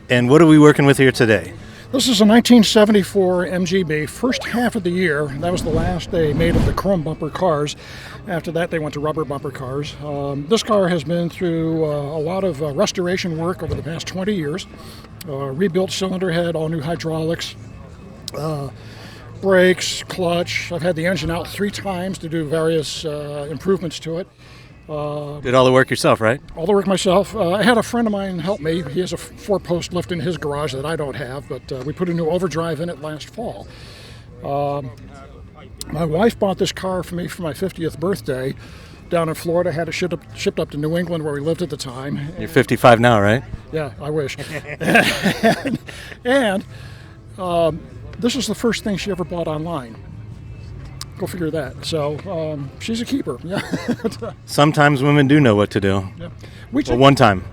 And what are we working with here today? This is a 1974 Mgb, first half of the year. That was the last they made of the chrome bumper cars. After that, they went to rubber bumper cars. This car has been through a lot of restoration work over the past 20 years. Rebuilt cylinder head, all new hydraulics, brakes, clutch. I've had the engine out 3 times to do various improvements to it. Did all the work yourself, right? All the work myself. I had a friend of mine help me. He has a 4-post lift in his garage that I don't have, but we put a new overdrive in it last fall. My wife bought this car for me for my 50th birthday down in Florida. Had it shipped up to New England where we lived at the time. You're 55 now, right? Yeah, I wish. and this is the first thing she ever bought online. Go figure that. So she's a keeper. Yeah. Sometimes women do know what to do. Yeah. One time.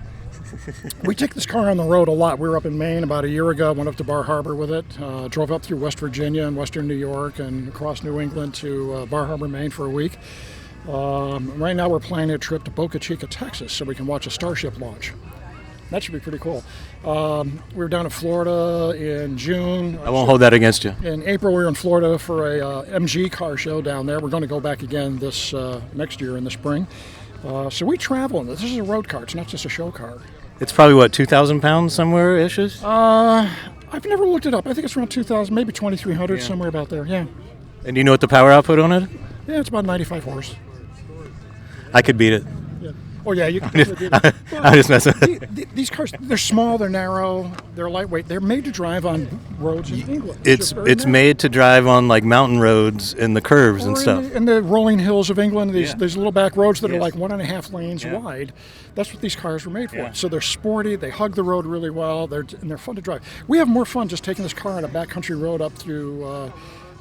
We take this car on the road a lot. We were up in Maine about a year ago, went up to Bar Harbor with it, drove up through West Virginia and western New York and across New England to Bar Harbor, Maine for a week. Right now we're planning a trip to Boca Chica, Texas, so we can watch a Starship launch. That should be pretty cool. We were down in Florida in June. I won't hold that against you. In April, we were in Florida for a MG car show down there. We're going to go back again this next year in the spring. So we travel in this. This is a road car. It's not just a show car. It's probably, what, 2,000 pounds somewhere, issues? I've never looked it up. I think it's around 2,000, maybe 2,300, somewhere about there, yeah. And do you know what the power output on it? Yeah, it's about 95 horse. I could beat it. Yeah. Oh, yeah, you can definitely do that. I'm just messing. These cars, they're small, they're narrow, they're lightweight. They're made to drive on roads in England. It's made to drive on, like, mountain roads and the curves and stuff. In the rolling hills of England, these little back roads that are like 1.5 lanes wide. That's what these cars were made for. So they're sporty, they hug the road really well, and they're fun to drive. We have more fun just taking this car on a backcountry road up through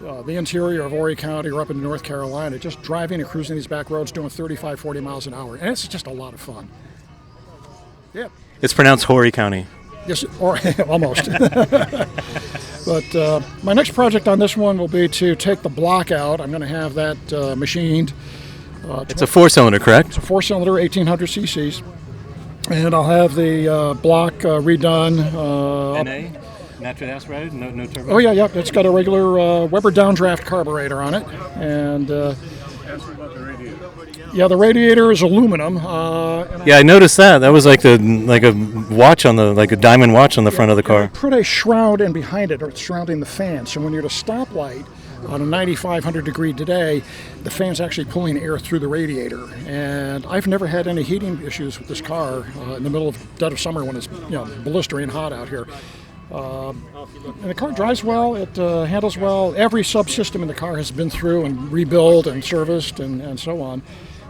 the interior of Horry County or up into North Carolina, just driving and cruising these back roads doing 35, 40 miles an hour. And it's just a lot of fun. Yeah. It's pronounced Horry County. Yes, or almost. But my next project on this one will be to take the block out. I'm going to have that machined. It's a 4-cylinder, correct? It's a 4-cylinder, 1,800 cc's. And I'll have the block redone. NA? Natural aspirated? No turbo? Oh, yeah. It's got a regular Weber downdraft carburetor on it. And the radiator is aluminum. I noticed that. That was like a watch on a diamond watch on the front of the car. I put a shroud in behind it, or it's surrounding the fan. So when you're at a stoplight on a 9,500 degree today, the fan's actually pulling air through the radiator. And I've never had any heating issues with this car in the middle of dead of summer when it's blistering hot out here. And the car drives well, it handles well. Every subsystem in the car has been through and rebuilt and serviced and so on.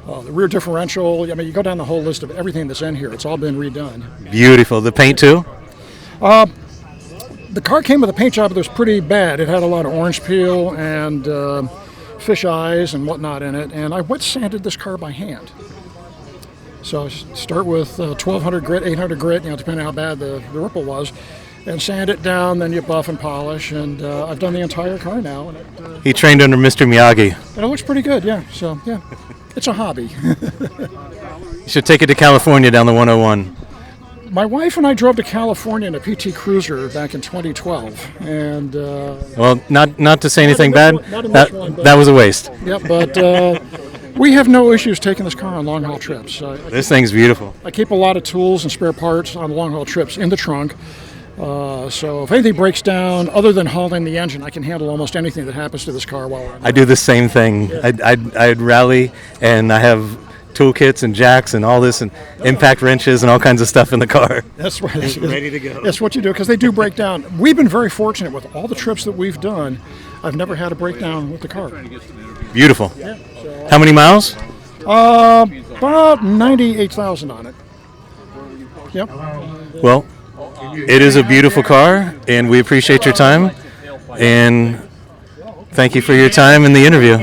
The rear differential, you go down the whole list of everything that's in here. It's all been redone. Beautiful. The paint too? The car came with a paint job that was pretty bad. It had a lot of orange peel and fish eyes and whatnot in it. And I wet sanded this car by hand. So I start with 1,200 grit, 800 grit, depending on how bad the ripple was. And sand it down, then you buff and polish, and I've done the entire car now. And he trained under Mr. Miyagi. And it looks pretty good, yeah. So, yeah, it's a hobby. You should take it to California down the 101. My wife and I drove to California in a PT Cruiser back in 2012, and well, not to say anything bad. That was a waste. Yeah, but we have no issues taking this car on long-haul trips. This thing's beautiful. I keep a lot of tools and spare parts on long-haul trips in the trunk. So if anything breaks down, other than hauling the engine, I can handle almost anything that happens to this car while I'm I do the same thing. Yeah. I'd rally, and I have toolkits and jacks and all this, and impact wrenches and all kinds of stuff in the car. That's right. Ready to go. That's what you do, because they do break down. We've been very fortunate with all the trips that we've done. I've never had a breakdown with the car. Beautiful. Yeah, so, how many miles? About 98,000 on it. Yep. Well, it is a beautiful car, and we appreciate your time, and thank you for your time in the interview.